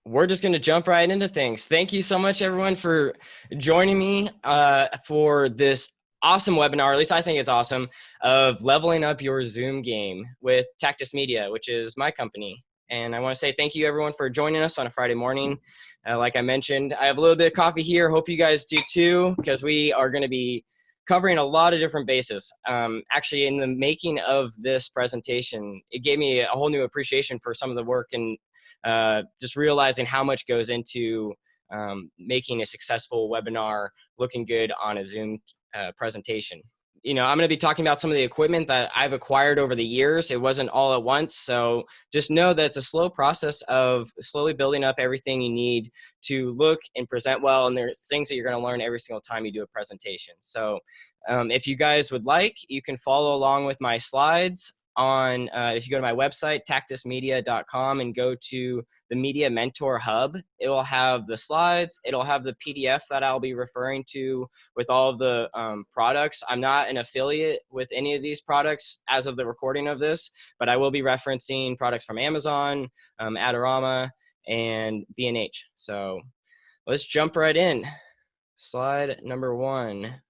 we're just going to jump right into things. Thank you so much, everyone, for joining me for this awesome webinar, at least I think it's awesome, of leveling up your Zoom game with Tactus Media, which is my company. And I want to say thank you, everyone, for joining us on a Friday morning. Like I mentioned, I have a little bit of coffee here. Hope you guys do too, because we are going to be covering a lot of different bases. Actually, in the making of this presentation, it gave me a whole new appreciation for some of the work and just realizing how much goes into making a successful webinar looking good on a Zoom presentation. I'm going to be talking about some of the equipment that I've acquired over the years. It wasn't all at once. So just know that it's a slow process of slowly building up everything you need to look and present well. And there's things that you're going to learn every single time you do a presentation. So if you guys would like, you can follow along with my slides on, if you go to my website, tactusmedia.com, and go to the Media Mentor Hub. It will have the slides. It'll have the PDF that I'll be referring to with all of the products. I'm not an affiliate with any of these products as of the recording of this, but I will be referencing products from Amazon, Adorama, and B&H. So let's jump right in. Slide number 1.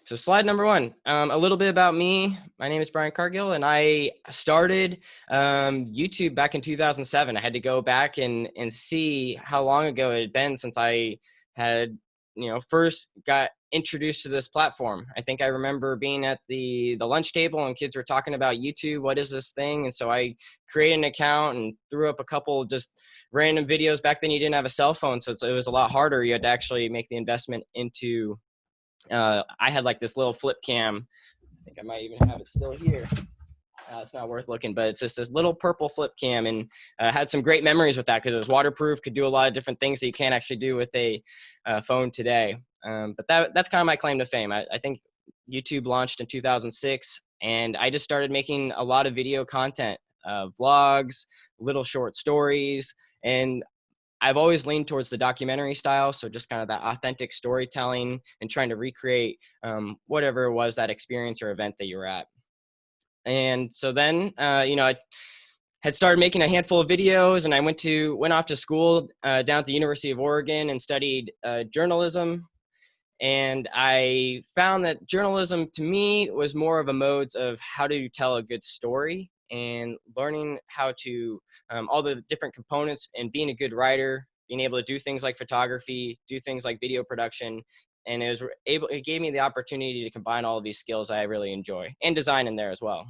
So slide number 1, a little bit about me. My name is Brian Cargill, and I started YouTube back in 2007. I had to go back and see how long ago it had been since I had, first got introduced to this platform. I think I remember being at the lunch table and kids were talking about YouTube. What is this thing? And so I created an account and threw up a couple just random videos. Back then you didn't have a cell phone, so it was a lot harder. You had to actually make the investment into I had like this little flip cam. I think I might even have it still here. It's not worth looking, but it's just this little purple flip cam, and had some great memories with that because it was waterproof, could do a lot of different things that you can't actually do with a phone today. But that's kind of my claim to fame. I think YouTube launched in 2006, and I just started making a lot of video content, vlogs, little short stories, and I've always leaned towards the documentary style. So just kind of that authentic storytelling and trying to recreate whatever it was, that experience or event that you were at. And so then, I had started making a handful of videos, and I went off to school down at the University of Oregon and studied journalism. And I found that journalism to me was more of a mode of how to tell a good story and learning how to all the different components and being a good writer, being able to do things like photography, do things like video production. And it gave me the opportunity to combine all of these skills I really enjoy, and design in there as well.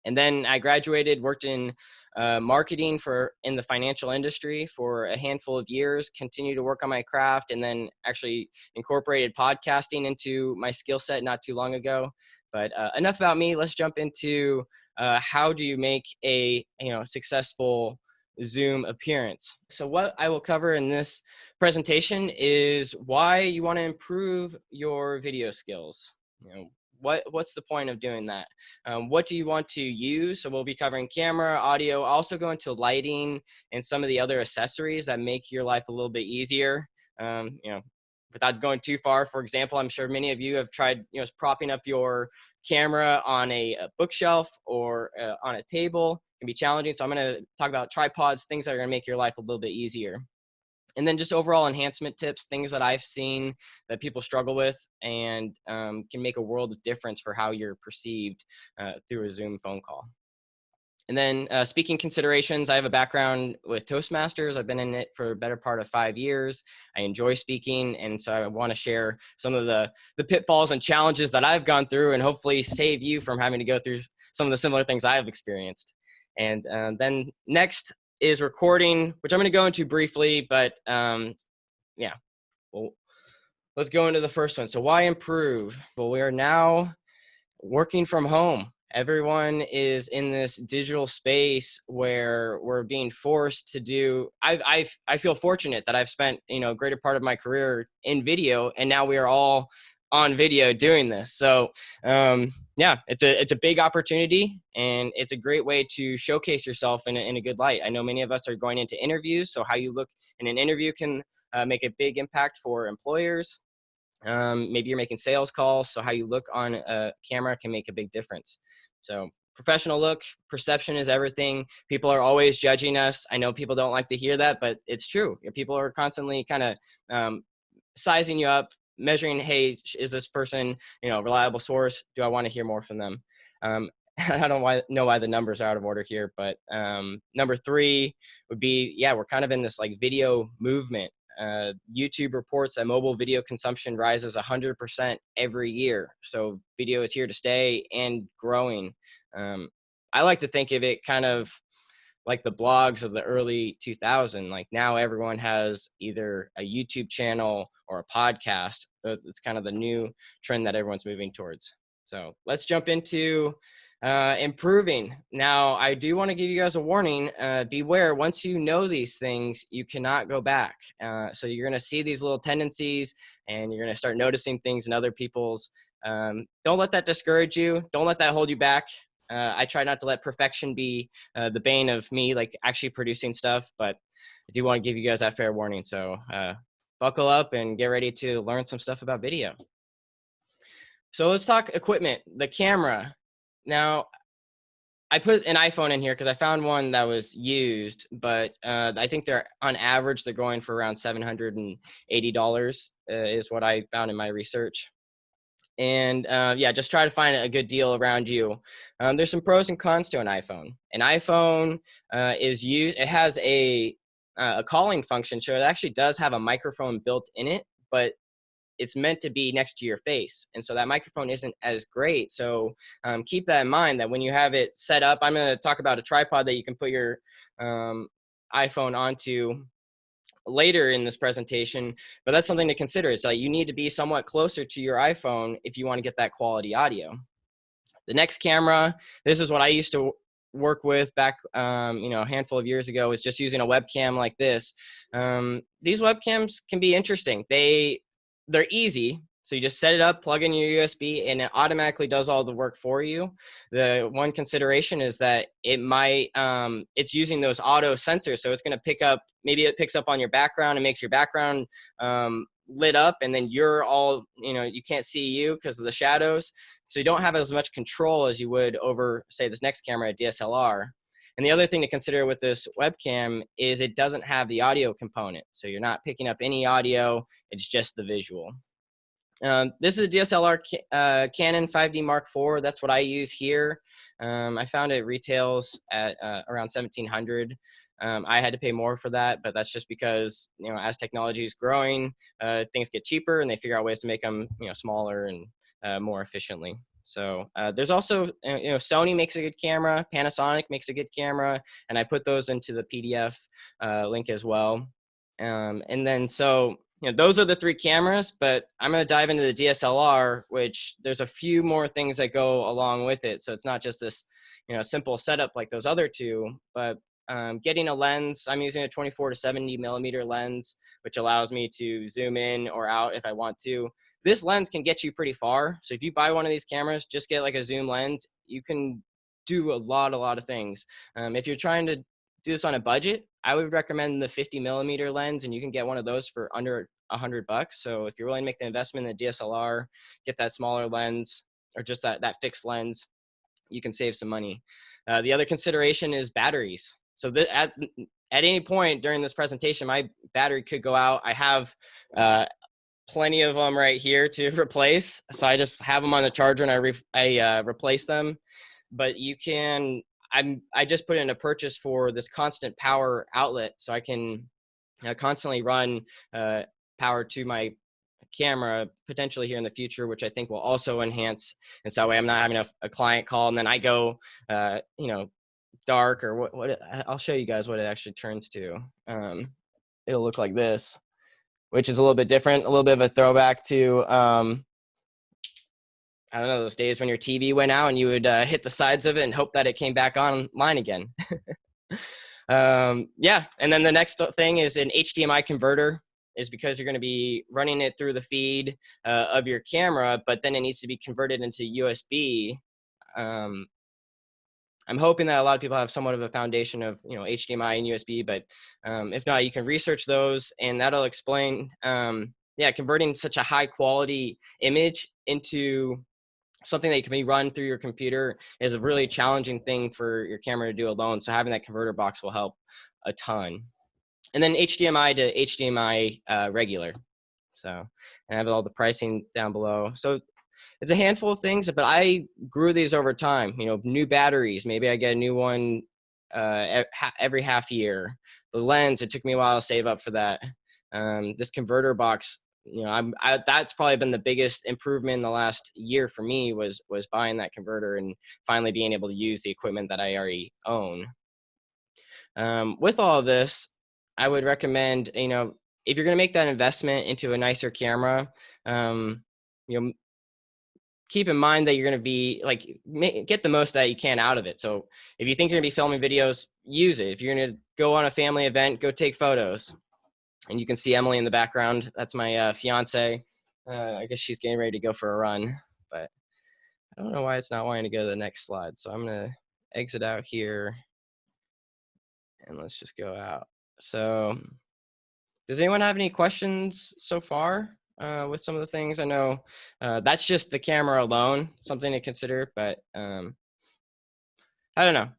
And then I graduated, worked in marketing in the financial industry for a handful of years, continued to work on my craft, and then actually incorporated podcasting into my skill set not too long ago. But enough about me. Let's jump into how do you make a successful Zoom appearance. So what I will cover in this presentation is why you want to improve your video skills. What's the point of doing that? What do you want to use? So we'll be covering camera, audio, also go into lighting and some of the other accessories that make your life a little bit easier. Without going too far, for example, I'm sure many of you have tried, propping up your camera on a bookshelf or on a table. It can be challenging. So I'm going to talk about tripods, things that are going to make your life a little bit easier. And then just overall enhancement tips, things that I've seen that people struggle with and can make a world of difference for how you're perceived through a Zoom phone call. And then speaking considerations, I have a background with Toastmasters. I've been in it for a better part of 5 years. I enjoy speaking, and so I want to share some of the pitfalls and challenges that I've gone through and hopefully save you from having to go through some of the similar things I have experienced. And then next is recording, which I'm going to go into briefly, but well, let's go into the first one. So why improve? Well, we are now working from home. Everyone is in this digital space where we're being forced to do. I feel fortunate that I've spent a greater part of my career in video, and now we are all on video doing this. So it's a big opportunity, and it's a great way to showcase yourself in a good light. I know many of us are going into interviews, so how you look in an interview can make a big impact for employers. Maybe you're making sales calls, so how you look on a camera can make a big difference. So professional look. Perception is everything. People are always judging us. I know people don't like to hear that, but it's true. People are constantly kind of sizing you up, measuring, hey, is this person, a reliable source? Do I want to hear more from them? I don't know why the numbers are out of order here, but number 3 would be, we're kind of in this like video movement. YouTube reports that mobile video consumption rises 100% every year. So video is here to stay and growing. I like to think of it kind of like the blogs of the early 2000s. Like now everyone has either a YouTube channel or a podcast. It's kind of the new trend that everyone's moving towards. So let's jump into improving. Now, I do want to give you guys a warning. Beware, once you know these things, you cannot go back. So you're going to see these little tendencies and you're going to start noticing things in other people's. Don't let that discourage you. Don't let that hold you back. I try not to let perfection be the bane of me, like actually producing stuff, but I do want to give you guys that fair warning. So buckle up and get ready to learn some stuff about video. So let's talk equipment, the camera. Now, I put an iPhone in here because I found one that was used, but I think they're on average, they're going for around $780 is what I found in my research. And just try to find a good deal around you. There's some pros and cons to an iPhone. An iPhone it has a calling function, so it actually does have a microphone built in it, but it's meant to be next to your face. And so that microphone isn't as great. So keep that in mind, that when you have it set up, I'm going to talk about a tripod that you can put your iPhone onto later in this presentation, but that's something to consider. It's like you need to be somewhat closer to your iPhone if you want to get that quality audio. The next camera, this is what I used to work with back, a handful of years ago, is just using a webcam like this. These webcams can be interesting. They're easy. So you just set it up, plug in your USB, and it automatically does all the work for you. The one consideration is that it's using those auto sensors. So it's going to pick up, maybe it picks up on your background and makes your background lit up, and then you're all, you can't see you because of the shadows. So you don't have as much control as you would over, say, this next camera, a DSLR. And the other thing to consider with this webcam is it doesn't have the audio component. So you're not picking up any audio, it's just the visual. This is a DSLR Canon 5D Mark IV. That's what I use here. I found it retails at around $1,700. I had to pay more for that, but that's just because, as technology is growing, things get cheaper and they figure out ways to make them, smaller and more efficiently. So there's also, Sony makes a good camera, Panasonic makes a good camera, and I put those into the PDF link as well. And then those are the 3 cameras, but I'm going to dive into the DSLR, which there's a few more things that go along with it. So it's not just this, simple setup like those other 2, but getting a lens. I'm using a 24 to 70 millimeter lens, which allows me to zoom in or out if I want to. This lens can get you pretty far. So if you buy one of these cameras, just get like a zoom lens. You can do a lot of things. If you're trying to do this on a budget, I would recommend the 50 millimeter lens, and you can get one of those for under $100. So if you're willing to make the investment in the DSLR, get that smaller lens or just that fixed lens, you can save some money. The other consideration is batteries. So at any point during this presentation, my battery could go out. I have plenty of them right here to replace. So I just have them on the charger and I replace them. But you can, I just put in a purchase for this constant power outlet, so I can constantly run power to my camera potentially here in the future, which I think will also enhance. And so that way I'm not having a client call and then I go, dark or what I'll show you guys what it actually turns to. It'll look like this, which is a little bit different, a little bit of a throwback to, I don't know, those days when your TV went out and you would hit the sides of it and hope that it came back online again. And then the next thing is an HDMI converter, is because you're going to be running it through the feed of your camera, but then it needs to be converted into USB. I'm hoping that a lot of people have somewhat of a foundation of, HDMI and USB, but if not, you can research those and that'll explain, converting such a high quality image into something that can be run through your computer is a really challenging thing for your camera to do alone. So having that converter box will help a ton. And then HDMI to HDMI regular. So, and I have all the pricing down below. So it's a handful of things, but I grew these over time. You know, new batteries. Maybe I get a new one every half year. The lens, it took me a while to save up for that. This converter box, you know, that's probably been the biggest improvement in the last year for me was buying that converter and finally being able to use the equipment that I already own. With all of this, I would recommend, you know, if you're going to make that investment into a nicer camera, you know, keep in mind that you're going to be like, get the most that you can out of it. So if you think you're going to be filming videos, use it. If you're going to go on a family event, go take photos. And you can see Emily in the background. That's my fiance. I guess she's getting ready to go for a run, but I don't know why it's not wanting to go to the next slide. So I'm going to exit out here and let's just go out. So does anyone have any questions so far with some of the things? I know that's just the camera alone, something to consider, but I don't know.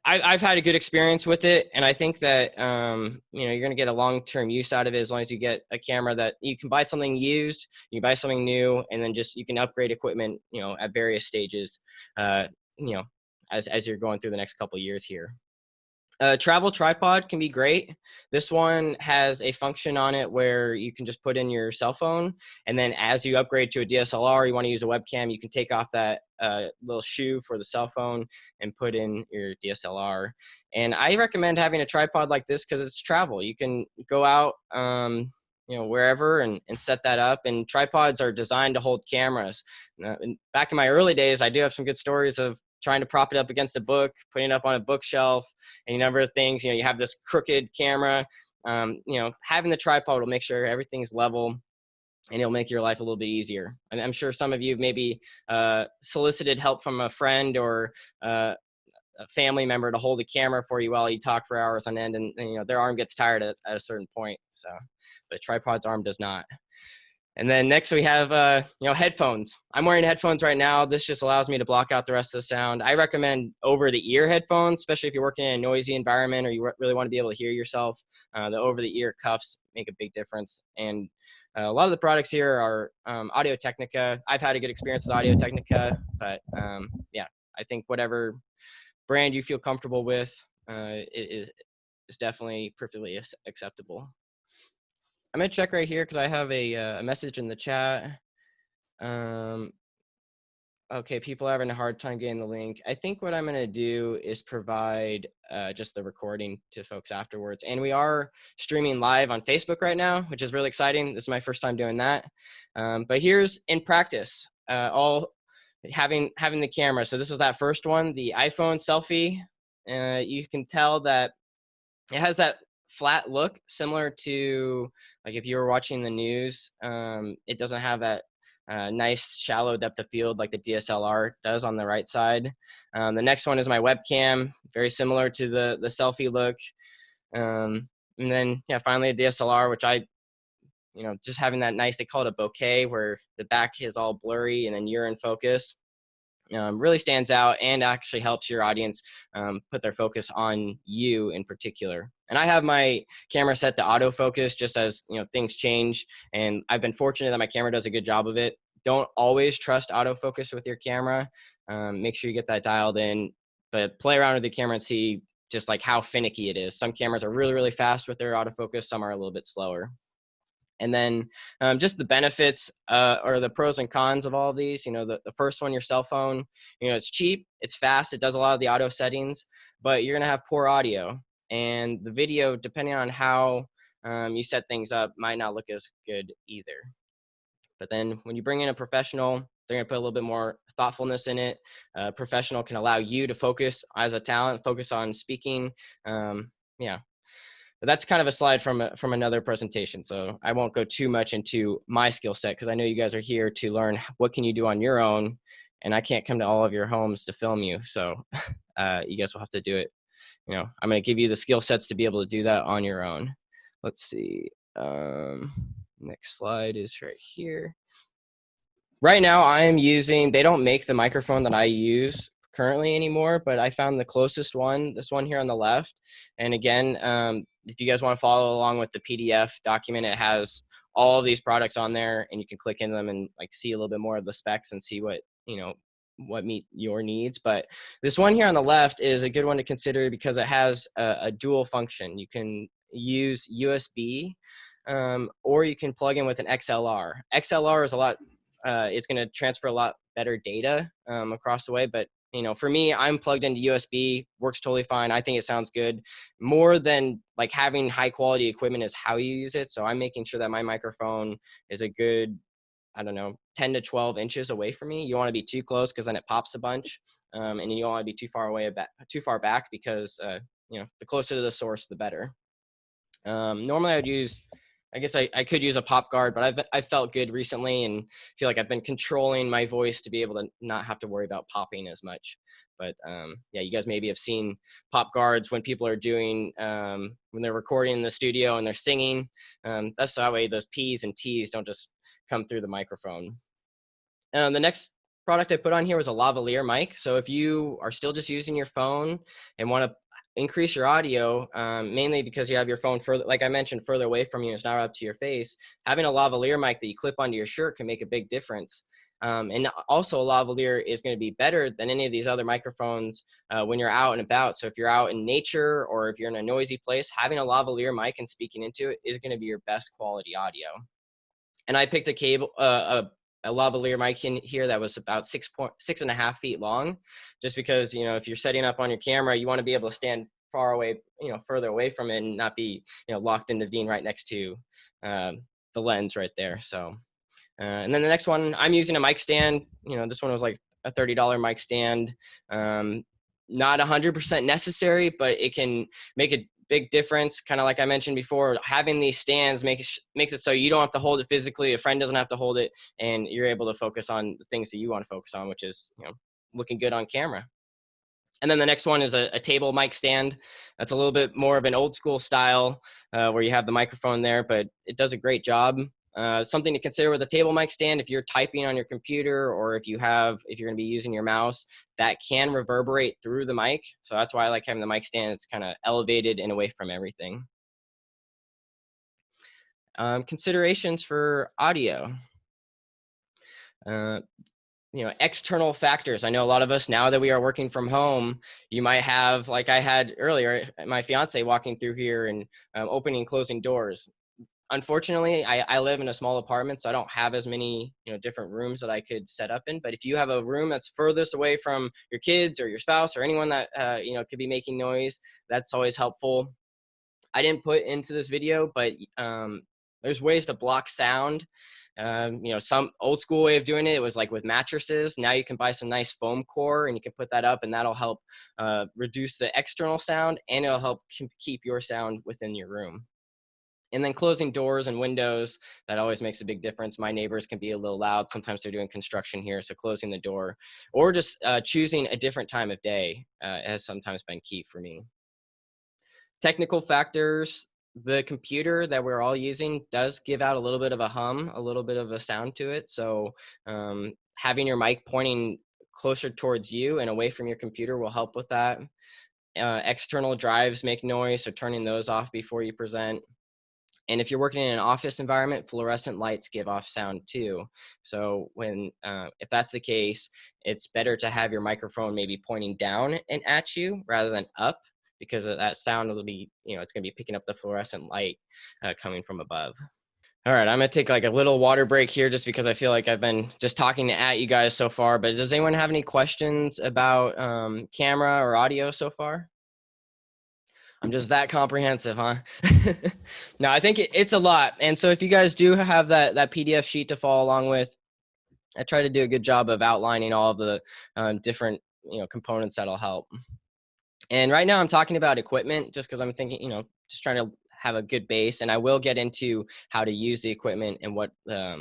I've had a good experience with it, and I think that you know, you're going to get a long-term use out of it as long as you get a camera that you can buy something used, you buy something new, and then just you can upgrade equipment, you know, at various stages, you know, as you're going through the next couple of years here. Travel tripod can be great. This one has a function on it where you can just put in your cell phone, and then as you upgrade to a DSLR, you want to use a webcam, you can take off that little shoe for the cell phone and put in your DSLR. And I recommend having a tripod like this because it's travel. You can go out, you know, wherever and set that up. And tripods are designed to hold cameras. Back in my early days, I do have some good stories of trying to prop it up against a book, putting it up on a bookshelf, and a number of things. You know, you have this crooked camera. You know, having the tripod will make sure everything's level, and it'll make your life a little bit easier. And I'm sure some of you maybe solicited help from a friend or a family member to hold the camera for you while you talk for hours on end, and you know, their arm gets tired at a certain point. So, but tripod's arm does not. And then next we have, you know, headphones. I'm wearing headphones right now. This just allows me to block out the rest of the sound. I recommend over-the-ear headphones, especially if you're working in a noisy environment or you really want to be able to hear yourself. The over-the-ear cuffs make a big difference. And a lot of the products here are Audio-Technica. I've had a good experience with Audio-Technica, but yeah, I think whatever brand you feel comfortable with is definitely perfectly acceptable. I'm gonna check right here because I have a message in the chat. Okay, people are having a hard time getting the link. I think what I'm gonna do is provide just the recording to folks afterwards. And we are streaming live on Facebook right now, which is really exciting. This is my first time doing that. But here's in practice, all having the camera. So this is that first one, the iPhone selfie. You can tell that it has that flat look similar to like if you were watching the news. It doesn't have that nice shallow depth of field like the DSLR does on the right side. The next one is my webcam, very similar to the selfie look. And then yeah, finally a DSLR, which I, you know, just having that nice, they call it a bokeh, where the back is all blurry and then you're in focus. Really stands out and actually helps your audience put their focus on you in particular. And I have my camera set to autofocus just as, you know, things change. And I've been fortunate that my camera does a good job of it. Don't always trust autofocus with your camera. Make sure you get that dialed in, but play around with the camera and see just like how finicky it is. Some cameras are really, really fast with their autofocus. Some are a little bit slower. And then just the benefits or the pros and cons of all of these. You know, the first one, your cell phone, you know, it's cheap, it's fast, it does a lot of the auto settings, but you're gonna have poor audio. And the video, depending on how you set things up, might not look as good either. But then when you bring in a professional, they're gonna put a little bit more thoughtfulness in it. A professional can allow you to focus as a talent, focus on speaking. Yeah. But that's kind of a slide from another presentation. So I won't go too much into my skill set because I know you guys are here to learn what can you do on your own, and I can't come to all of your homes to film you. So you guys will have to do it. You know, I'm going to give you the skill sets to be able to do that on your own. Let's see. Next slide is right here. Right now I am using, they don't make the microphone that I use currently anymore, but I found the closest one, this one here on the left. And again, if you guys want to follow along with the PDF document, it has all of these products on there, and you can click in them and like see a little bit more of the specs and see what, what meet your needs. But this one here on the left is a good one to consider because it has a dual function. You can use USB, or you can plug in with an XLR. XLR is a lot, it's going to transfer a lot better data across the way. But for me, I'm plugged into USB, works totally fine. I think it sounds good. More than like having high quality equipment is how you use it. So I'm making sure that my microphone is a good, I don't know, 10 to 12 inches away from me. You don't want to be too close because then it pops a bunch, and you don't want to be too far away, too far back because the closer to the source, the better. Normally I would use, I guess I could use a pop guard, but I've felt good recently and feel like I've been controlling my voice to be able to not have to worry about popping as much. But yeah, you guys maybe have seen pop guards when people are doing, when they're recording in the studio and they're singing. That's that way those P's and T's don't just come through the microphone. The next product I put on here was a lavalier mic. So if you are still just using your phone and want to increase your audio, mainly because you have your phone further, like I mentioned, further away from you, it's not up to your face, having a lavalier mic that you clip onto your shirt can make a big difference. And also a lavalier is going to be better than any of these other microphones when you're out and about. So if you're out in nature or if you're in a noisy place, having a lavalier mic and speaking into it is going to be your best quality audio. And I picked a lavalier mic in here that was about 6.5 feet long, just because, if you're setting up on your camera, you want to be able to stand far away, further away from it and not be, locked into being right next to the lens right there. So, and then the next one, I'm using a mic stand. This one was like a $30 mic stand. Not 100% necessary, but it can make a big difference. Kind of like I mentioned before, having these stands makes it so you don't have to hold it physically. A friend doesn't have to hold it, and you're able to focus on the things that you want to focus on, which is, looking good on camera. And then the next one is a table mic stand. That's a little bit more of an old school style, where you have the microphone there, but it does a great job. Something to consider with a table mic stand, if you're typing on your computer or if you're going to be using your mouse, that can reverberate through the mic. So that's why I like having the mic stand. It's kind of elevated and away from everything. Considerations for audio. External factors. I know a lot of us, now that we are working from home, you might have, like I had earlier, my fiance walking through here and opening and closing doors. Unfortunately, I live in a small apartment, so I don't have as many, different rooms that I could set up in. But if you have a room that's furthest away from your kids or your spouse or anyone that, could be making noise, that's always helpful. I didn't put into this video, but there's ways to block sound. Some old school way of doing it, it was like with mattresses. Now you can buy some nice foam core and you can put that up, and that'll help reduce the external sound, and it'll help keep your sound within your room. And then closing doors and windows, that always makes a big difference. My neighbors can be a little loud. Sometimes they're doing construction here, so closing the door or just choosing a different time of day has sometimes been key for me. Technical factors, the computer that we're all using does give out a little bit of a hum, a little bit of a sound to it. So having your mic pointing closer towards you and away from your computer will help with that. External drives make noise, so turning those off before you present. And if you're working in an office environment, fluorescent lights give off sound too. So if that's the case, it's better to have your microphone maybe pointing down and at you rather than up, because that sound will be, it's going to be picking up the fluorescent light coming from above. All right, I'm going to take like a little water break here just because I feel like I've been just talking at you guys so far. But does anyone have any questions about camera or audio so far? I'm just that comprehensive, huh? No, I think it's a lot. And so if you guys do have that PDF sheet to follow along with, I try to do a good job of outlining all of the different, components that'll help. And right now I'm talking about equipment just because I'm thinking, just trying to have a good base, and I will get into how to use the equipment and what are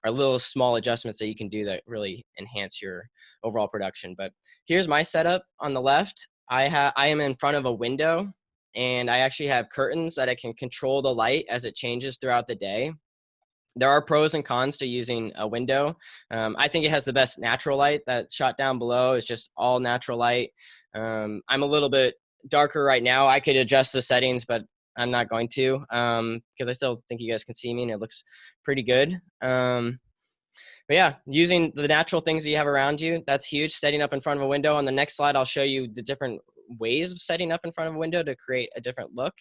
little small adjustments that you can do that really enhance your overall production. But here's my setup. On the left, I am in front of a window, and I actually have curtains that I can control the light as it changes throughout the day. There are pros and cons to using a window. I think it has the best natural light. That shot down below is just all natural light. I'm a little bit darker right now. I could adjust the settings, but I'm not going to, because I still think you guys can see me and it looks pretty good. But yeah, using the natural things that you have around you, that's huge. Setting up in front of a window. On the next slide, I'll show you the different ways of setting up in front of a window to create a different look.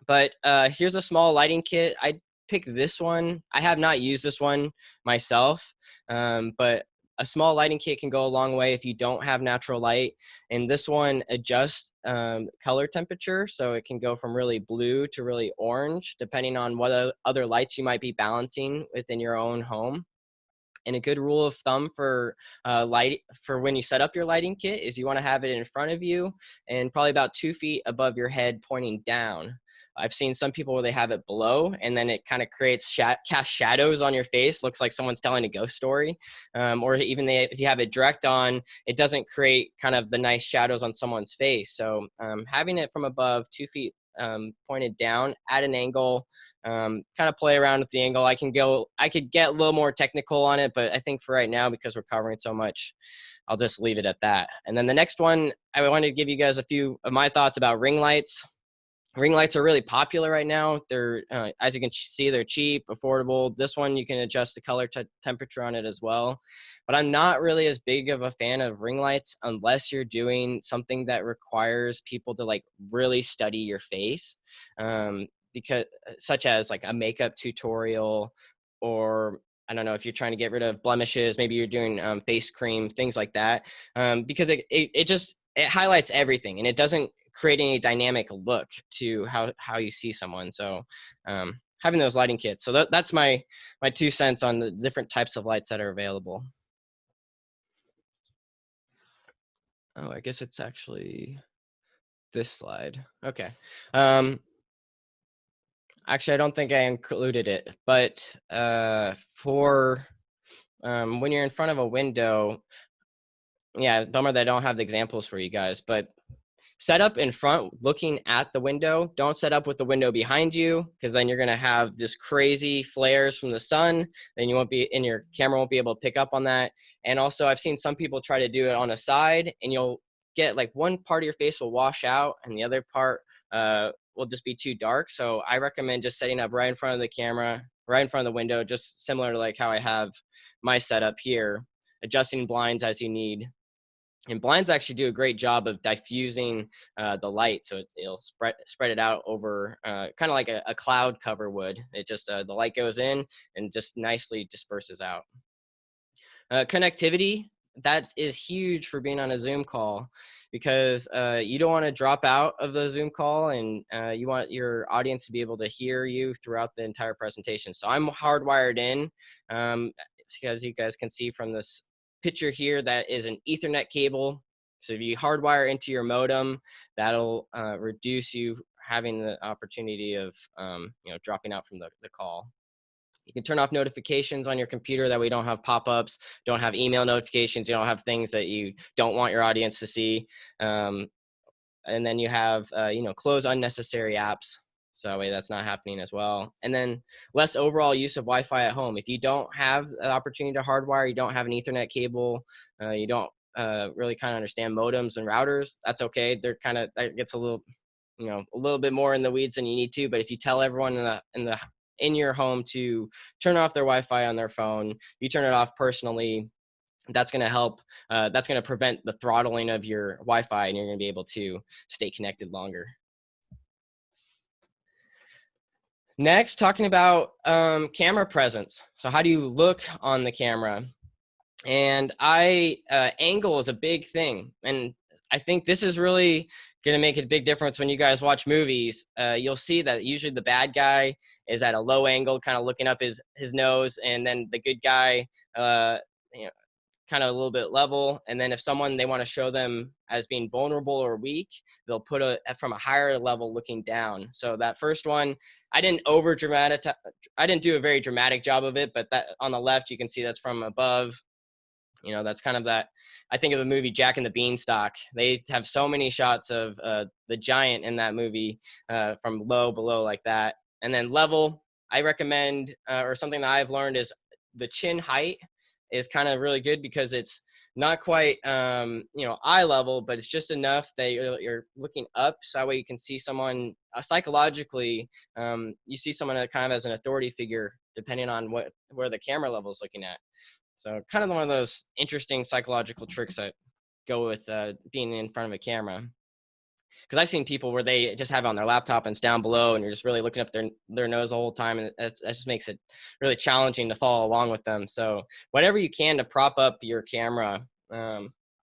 But here's a small lighting kit. I picked this one. I have not used this one myself, but a small lighting kit can go a long way if you don't have natural light. And this one adjusts color temperature, so it can go from really blue to really orange, depending on what other lights you might be balancing within your own home. And a good rule of thumb for light for when you set up your lighting kit is you want to have it in front of you and probably about 2 feet above your head pointing down. I've seen some people where they have it below and then it kind of creates cast shadows on your face. Looks like someone's telling a ghost story. Or even if you have it direct on, it doesn't create kind of the nice shadows on someone's face. So having it from above 2 feet pointed down at an angle, kind of play around with the angle. I could get a little more technical on it, but I think for right now, because we're covering so much, I'll just leave it at that. And then the next one, I wanted to give you guys a few of my thoughts about ring lights. Ring lights are really popular right now. They're, as you can see, they're cheap, affordable. This one, you can adjust the color temperature on it as well. But I'm not really as big of a fan of ring lights unless you're doing something that requires people to like really study your face, because such as like a makeup tutorial, or I don't know, if you're trying to get rid of blemishes, maybe you're doing face cream, things like that, because it highlights everything and it doesn't creating a dynamic look to how you see someone. So having those lighting kits. So that's my 2 cents on the different types of lights that are available. Oh, I guess it's actually this slide. Okay. Actually, I don't think I included it, but for when you're in front of a window, yeah, bummer that I don't have the examples for you guys, but set up in front looking at the window. Don't set up with the window behind you, because then you're going to have this crazy flares from the sun. Then your camera won't be able to pick up on that. And also I've seen some people try to do it on a side and you'll get like one part of your face will wash out and the other part will just be too dark. So I recommend just setting up right in front of the camera, right in front of the window, just similar to like how I have my setup here, adjusting blinds as you need. And blinds actually do a great job of diffusing the light, so it'll spread it out over kind of like a cloud cover would. It just the light goes in and just nicely disperses out. Connectivity, that is huge for being on a Zoom call, because you don't want to drop out of the Zoom call, and you want your audience to be able to hear you throughout the entire presentation. So I'm hardwired in, as you guys can see from this picture here, that is an Ethernet cable. So if you hardwire into your modem, that'll reduce you having the opportunity of dropping out from the call. You can turn off notifications on your computer, that we don't have pop-ups, don't have email notifications, you don't have things that you don't want your audience to see. And then you have close unnecessary apps, so that way that's not happening as well. And then less overall use of Wi-Fi at home. If you don't have the opportunity to hardwire, you don't have an Ethernet cable, you don't really kind of understand modems and routers, that's okay. That gets a little bit more in the weeds than you need to. But if you tell everyone in your home to turn off their Wi-Fi on their phone, you turn it off personally, that's going to help. That's going to prevent the throttling of your Wi-Fi, and you're going to be able to stay connected longer. Next, talking about camera presence. So how do you look on the camera? And angle is a big thing. And I think this is really going to make a big difference when you guys watch movies. You'll see that usually the bad guy is at a low angle, kind of looking up his nose, and then the good guy, kind of a little bit level. And then if they want to show them as being vulnerable or weak, they'll put from a higher level looking down. So that first one, I didn't do a very dramatic job of it, but that on the left, you can see that's from above. That's kind of that. I think of the movie Jack and the Beanstalk. They have so many shots of the giant in that movie from low below like that. And then level, I recommend, or something that I've learned is the chin height is kind of really good because it's not quite, eye level, but it's just enough that you're looking up. So that way you can see someone psychologically, you see someone that kind of as an authority figure, depending on where the camera level is looking at. So kind of one of those interesting psychological tricks that go with being in front of a camera. Because I've seen people where they just have it on their laptop and it's down below and you're just really looking up their nose the whole time, and that just makes it really challenging to follow along with them. So whatever you can to prop up your camera. I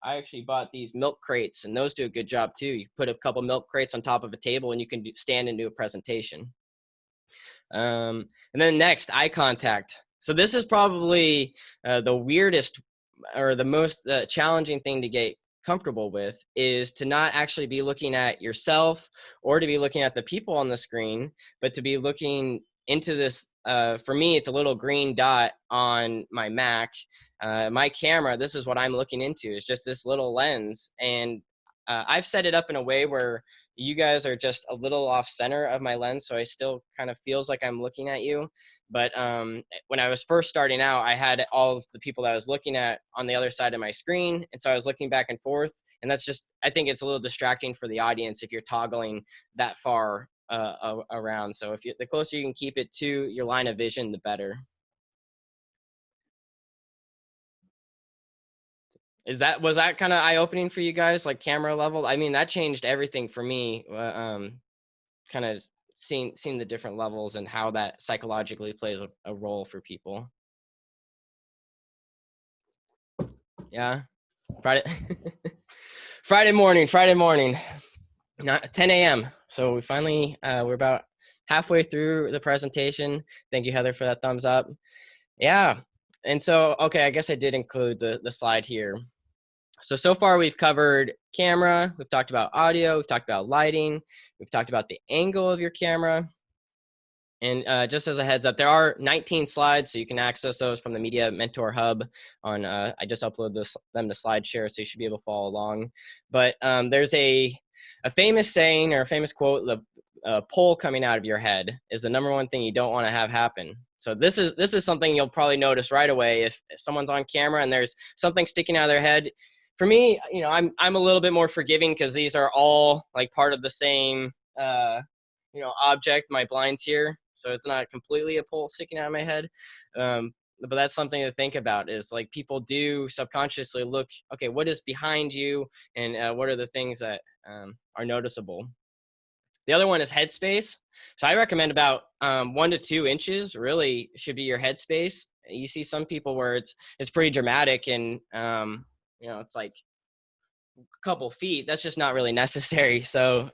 actually bought these milk crates, and those do a good job too. You put a couple milk crates on top of a table and you can stand and do a presentation. And then next, eye contact. So this is probably the weirdest or the most challenging thing to get comfortable with, is to not actually be looking at yourself or to be looking at the people on the screen, but to be looking into this. For me, it's a little green dot on my Mac. My camera, this is what I'm looking into, is just this little lens. And I've set it up in a way where you guys are just a little off center of my lens, so I still kind of feels like I'm looking at you. But when I was first starting out, I had all of the people that I was looking at on the other side of my screen, and so I was looking back and forth, and that's just, I think it's a little distracting for the audience if you're toggling that far around. So the closer you can keep it to your line of vision, the better. Was that kind of eye-opening for you guys, like camera level? I mean, that changed everything for me. Kind of seeing the different levels and how that psychologically plays a role for people. Yeah, Friday, Friday morning, not 10 a.m. So we finally we're about halfway through the presentation. Thank you, Heather, for that thumbs up. Yeah, and so okay, I guess I did include the slide here. So far we've covered camera, we've talked about audio, we've talked about lighting, we've talked about the angle of your camera. And just as a heads up, there are 19 slides, so you can access those from the Media Mentor Hub on, I just uploaded them to SlideShare, so you should be able to follow along. But there's a famous saying or a famous quote: the pole coming out of your head is the number one thing you don't want to have happen. So this is something you'll probably notice right away if someone's on camera and there's something sticking out of their head. For me, I'm a little bit more forgiving because these are all like part of the same object, my blinds here. So it's not completely a pole sticking out of my head. But that's something to think about, is like people do subconsciously look, okay, what is behind you, and what are the things that are noticeable. The other one is headspace. So I recommend about 1 to 2 inches really should be your headspace. You see some people where it's pretty dramatic, and it's like a couple feet. That's just not really necessary. So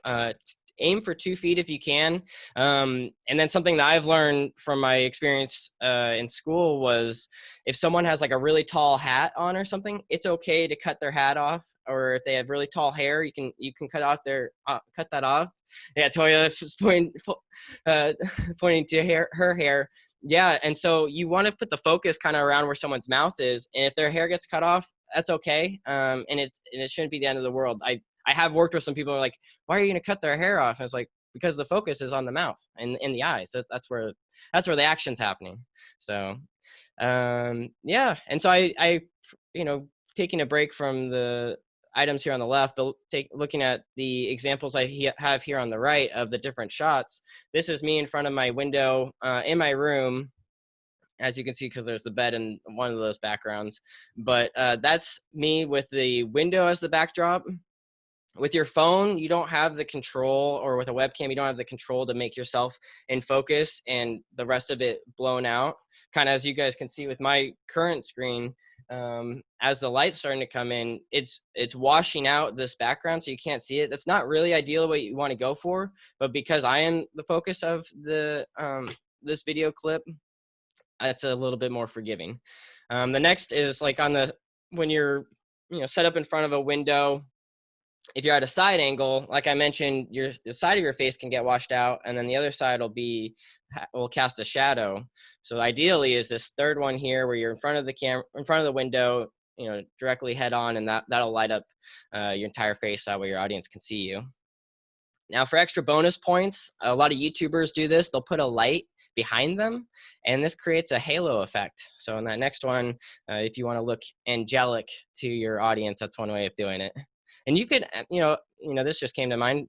aim for 2 feet if you can. And then something that I've learned from my experience in school was, if someone has like a really tall hat on or something, it's okay to cut their hat off. Or if they have really tall hair, you can cut that off. Yeah, Toya is pointing to her hair. Yeah, and so you want to put the focus kind of around where someone's mouth is, and if their hair gets cut off, that's okay. And it shouldn't be the end of the world. I have worked with some people who are like, why are you going to cut their hair off? And it's like, because the focus is on the mouth and in the eyes. That's where the action's happening. So, yeah. And so I taking a break from the items here on the left, but looking at the examples I have here on the right of the different shots. This is me in front of my window in my room, as you can see, because there's the bed in one of those backgrounds. But that's me with the window as the backdrop. With your phone, you don't have the control, or with a webcam, you don't have the control to make yourself in focus and the rest of it blown out. Kind of as you guys can see with my current screen, as the light's starting to come in, it's washing out this background, so you can't see it. That's not really ideal what you want to go for, but because I am the focus of the this video clip, that's a little bit more forgiving. The next is like when you're set up in front of a window. If you're at a side angle, like I mentioned, the side of your face can get washed out, and then the other side will cast a shadow. So ideally is this third one here, where you're in front of the window, directly head on, and that'll light up your entire face. That way your audience can see you. Now for extra bonus points, a lot of YouTubers do this. They'll put a light behind them, and this creates a halo effect. So in that next one, if you want to look angelic to your audience, that's one way of doing it. And you could, this just came to mind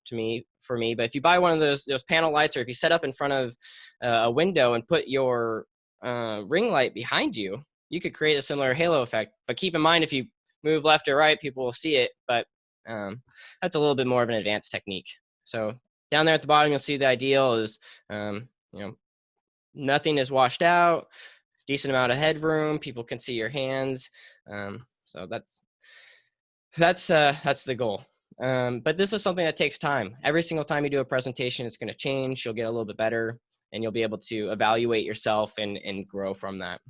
for me, but if you buy one of those panel lights, or if you set up in front of a window and put your ring light behind you, you could create a similar halo effect. But keep in mind, if you move left or right, people will see it, but that's a little bit more of an advanced technique. So down there at the bottom, you'll see the ideal is, nothing is washed out, decent amount of headroom, people can see your hands. So that's the goal. But this is something that takes time. Every single time you do a presentation, it's going to change. You'll get a little bit better, and you'll be able to evaluate yourself and grow from that.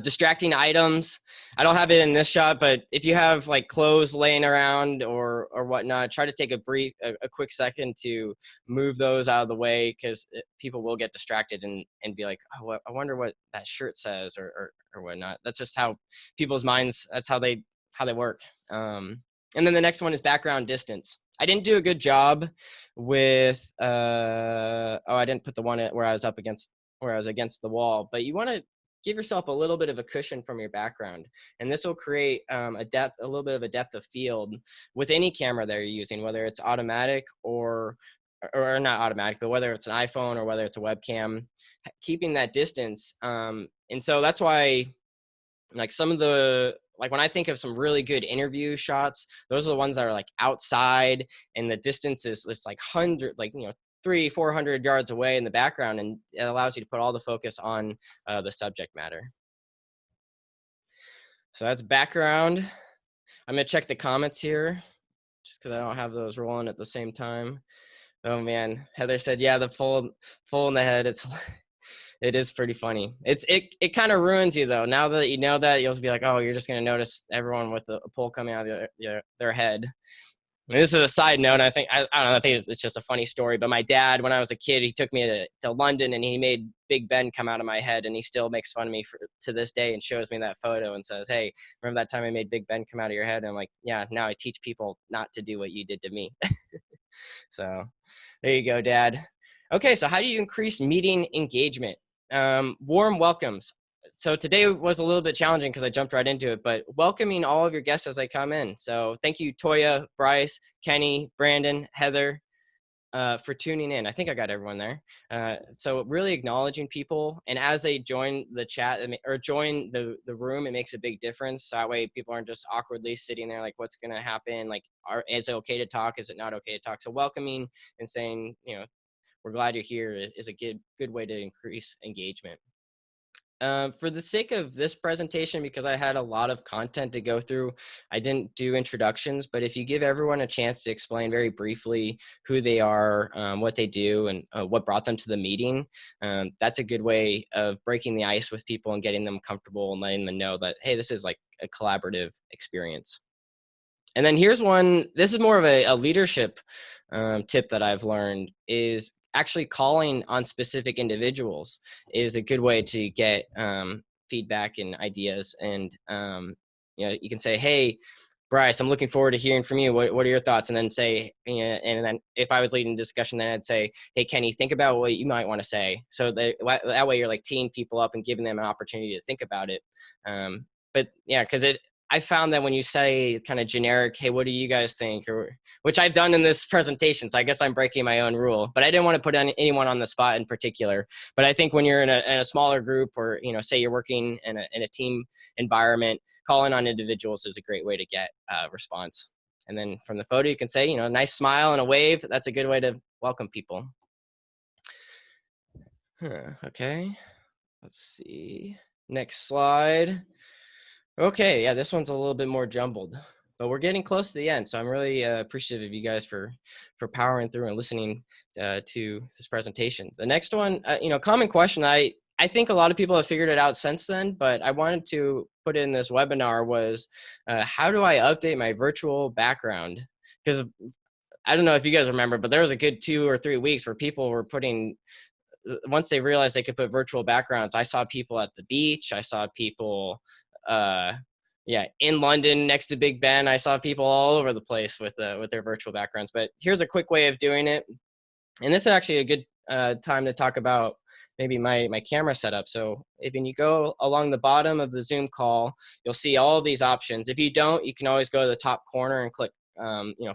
Distracting items. I don't have it in this shot, but if you have like clothes laying around or whatnot, try to take a quick second to move those out of the way, because people will get distracted and be like, oh, I wonder what that shirt says or whatnot. That's just how people's minds, that's how they work. And then the next one is background distance. I didn't do a good job with, I didn't put the one where I was against the wall, but you want to give yourself a little bit of a cushion from your background. And this will create a little bit of a depth of field with any camera that you're using, whether it's automatic or not automatic, but whether it's an iPhone or whether it's a webcam, keeping that distance. And so that's why, like when I think of some really good interview shots, those are the ones that are like outside and the distance is like 300-400 yards away in the background, and it allows you to put all the focus on the subject matter. So that's background. I'm gonna check the comments here just because I don't have those rolling at the same time. Oh man, Heather said, yeah, the pole in the head, it is pretty funny. It kind of ruins you though. Now that you know that, you'll be like, oh, you're just gonna notice everyone with a pole coming out of their head. And this is a side note. I don't know. I think it's just a funny story. But my dad, when I was a kid, he took me to London, and he made Big Ben come out of my head, and he still makes fun of me to this day, and shows me that photo and says, "Hey, remember that time I made Big Ben come out of your head?" And I'm like, "Yeah." Now I teach people not to do what you did to me. So, there you go, Dad. Okay, so how do you increase meeting engagement? Warm welcomes. So today was a little bit challenging because I jumped right into it, but welcoming all of your guests as they come in. So thank you, Toya, Bryce, Kenny, Brandon, Heather, for tuning in. I think I got everyone there. So really acknowledging people, and as they join the chat or join the room, it makes a big difference. So that way people aren't just awkwardly sitting there like, what's going to happen? Like, is it okay to talk? Is it not okay to talk? So welcoming and saying, we're glad you're here is a good way to increase engagement. For the sake of this presentation, because I had a lot of content to go through, I didn't do introductions, but if you give everyone a chance to explain very briefly who they are, what they do, and what brought them to the meeting, that's a good way of breaking the ice with people and getting them comfortable and letting them know that, hey, this is like a collaborative experience. And then here's one, this is more of a leadership tip that I've learned, is actually calling on specific individuals is a good way to get feedback and ideas. And you can say, hey, Bryce, I'm looking forward to hearing from you. What are your thoughts? And then say, and then if I was leading the discussion, then I'd say, hey, Kenny, think about what you might want to say. So that way you're like teeing people up and giving them an opportunity to think about it. But yeah, because I found that when you say kind of generic, hey, what do you guys think? Or which I've done in this presentation, so I guess I'm breaking my own rule. But I didn't want to put anyone on the spot in particular. But I think when you're in a smaller group, or say you're working in a team environment, calling on individuals is a great way to get a response. And then from the photo, you can say, a nice smile and a wave. That's a good way to welcome people. Okay, let's see. Next slide. Okay, yeah, this one's a little bit more jumbled, but we're getting close to the end. So I'm really appreciative of you guys for powering through and listening to this presentation. The next one, common question, I think a lot of people have figured it out since then, but I wanted to put in this webinar was, how do I update my virtual background? Because I don't know if you guys remember, but there was a good 2 or 3 weeks where people were once they realized they could put virtual backgrounds, I saw people at the beach, I saw people Yeah, in London next to Big Ben, I saw people all over the place with their virtual backgrounds. But here's a quick way of doing it, and this is actually a good time to talk about maybe my camera setup. So if when you go along the bottom of the Zoom call, you'll see all these options. If you don't, you can always go to the top corner and click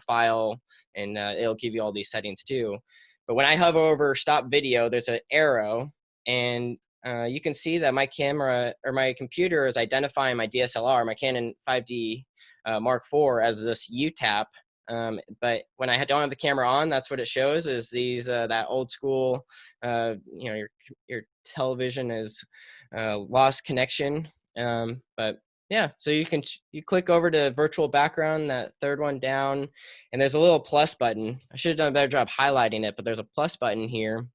file, and it'll give you all these settings too. But when I hover over stop video, there's an arrow, and you can see that my camera or my computer is identifying my DSLR, my Canon 5D Mark IV, as this UTAP. But when I don't have the camera on, that's what it shows, is these that old school, your television is lost connection. But yeah, so you click over to virtual background, that third one down, and there's a little plus button. I should have done a better job highlighting it, but there's a plus button here.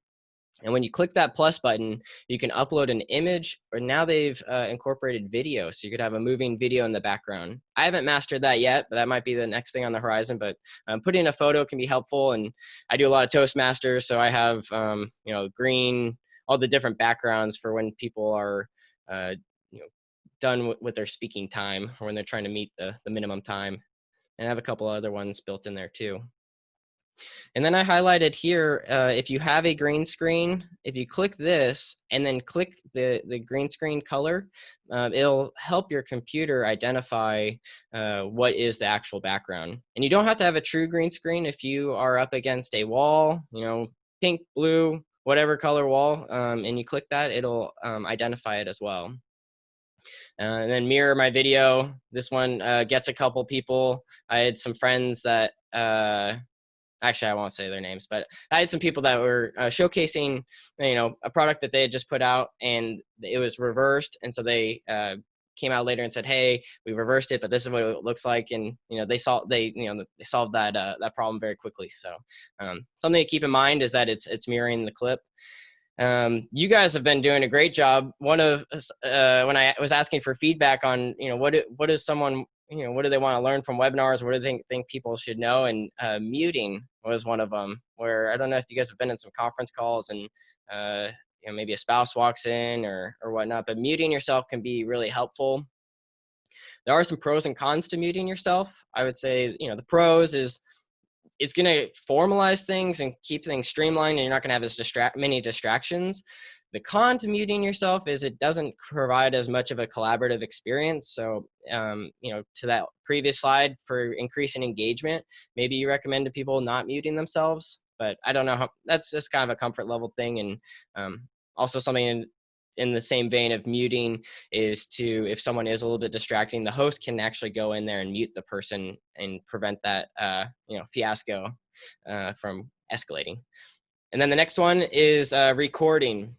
And when you click that plus button, you can upload an image, or now they've incorporated video. So you could have a moving video in the background. I haven't mastered that yet, but that might be the next thing on the horizon. But putting a photo can be helpful. And I do a lot of Toastmasters. So I have, green, all the different backgrounds for when people are, done with their speaking time, or when they're trying to meet the minimum time. And I have a couple other ones built in there too. And then I highlighted here, if you have a green screen, if you click this and then click the green screen color, it'll help your computer identify what is the actual background. And you don't have to have a true green screen. If you are up against a wall, pink, blue, whatever color wall, and you click that, it'll identify it as well. And then mirror my video. This one gets a couple people. I had some friends that actually, I won't say their names, but I had some people that were showcasing, a product that they had just put out, and it was reversed. And so they came out later and said, "Hey, we reversed it, but this is what it looks like." And they solved that problem very quickly. So something to keep in mind is that it's mirroring the clip. You guys have been doing a great job. One of when I was asking for feedback on what is someone, what do they want to learn from webinars? What do they think people should know? And muting was one of them, where I don't know if you guys have been in some conference calls and maybe a spouse walks in or whatnot, but muting yourself can be really helpful. There are some pros and cons to muting yourself. I would say, the pros is it's going to formalize things and keep things streamlined, and you're not going to have as many distractions. The con to muting yourself is it doesn't provide as much of a collaborative experience. So, to that previous slide, for increasing engagement, maybe you recommend to people not muting themselves, but I don't know how, that's just kind of a comfort level thing. And also something in the same vein of muting is if someone is a little bit distracting, the host can actually go in there and mute the person and prevent that, fiasco from escalating. And then the next one is recording.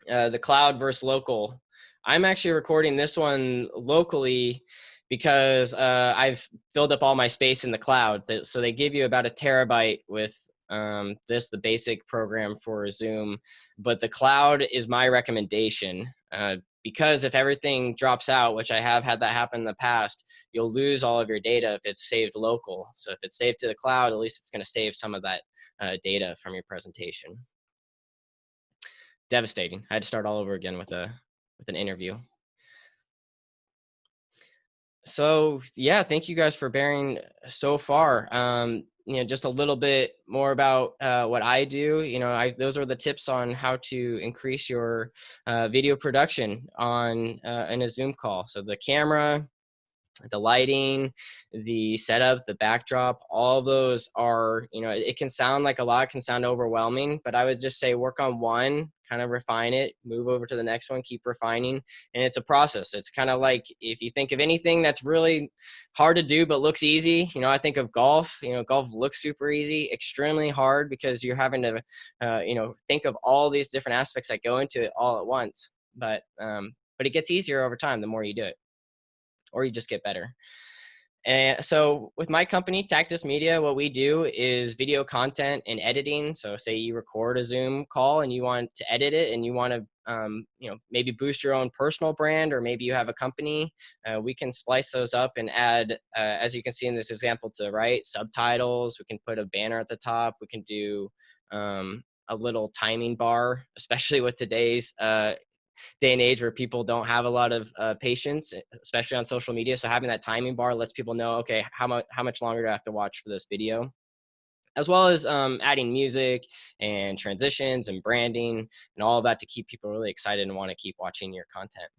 The cloud versus local. I'm actually recording this one locally because I've filled up all my space in the cloud. So they give you about 1 terabyte with the basic program for Zoom, but the cloud is my recommendation because if everything drops out, which I have had that happen in the past, you'll lose all of your data if it's saved local. So if it's saved to the cloud, at least it's going to save some of that data from your presentation. Devastating. I had to start all over again with an interview. So yeah, thank you guys for bearing so far. Just a little bit more about what I do. Those are the tips on how to increase your video production in a Zoom call. So the camera, the lighting, the setup, the backdrop, all of those are, it can sound like a lot, can sound overwhelming, but I would just say work on one, kind of refine it, move over to the next one, keep refining. And it's a process. It's kind of like, if you think of anything that's really hard to do but looks easy, I think of golf. Golf looks super easy, extremely hard because you're having to think of all these different aspects that go into it all at once. But it gets easier over time the more you do it, or you just get better. And so with my company, Tactus Media, what we do is video content and editing. So say you record a Zoom call and you want to edit it and you want to, maybe boost your own personal brand, or maybe you have a company, we can splice those up and add, as you can see in this example to the right, subtitles. We can put a banner at the top. We can do a little timing bar, especially with today's day and age where people don't have a lot of patience, especially on social media. So having that timing bar lets people know, okay, how much longer do I have to watch for this video? As well as adding music and transitions and branding and all of that to keep people really excited and want to keep watching your content.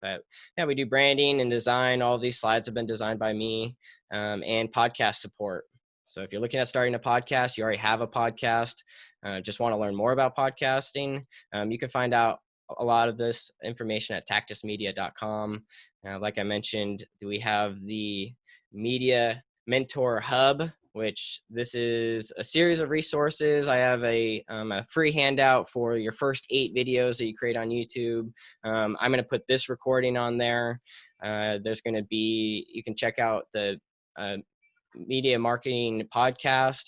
But yeah, we do branding and design. All of these slides have been designed by me, and podcast support. So if you're looking at starting a podcast, you already have a podcast, just want to learn more about podcasting, you can find out a lot of this information at tactusmedia.com. Like I mentioned, we have the Media Mentor Hub, which this is a series of resources. I have a free handout for your first 8 videos that you create on YouTube. I'm going to put this recording on there. There's going to be, you can check out the media marketing podcast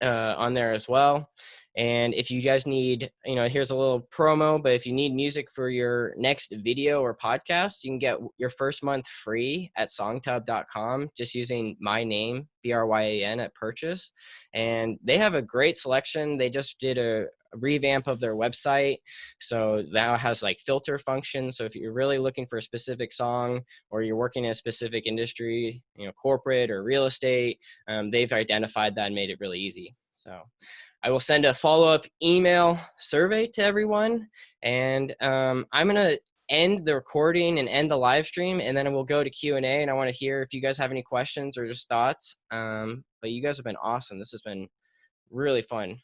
on there as well. And if you guys need, here's a little promo, but if you need music for your next video or podcast, you can get your first month free at songtub.com, just using my name, BRYAN, at purchase. And they have a great selection. They just did a revamp of their website. So now it has like filter functions. So if you're really looking for a specific song, or you're working in a specific industry, corporate or real estate, they've identified that and made it really easy. So I will send a follow-up email survey to everyone, and I'm going to end the recording and end the live stream, and then we'll go to Q&A, and I want to hear if you guys have any questions or just thoughts. But you guys have been awesome. This has been really fun.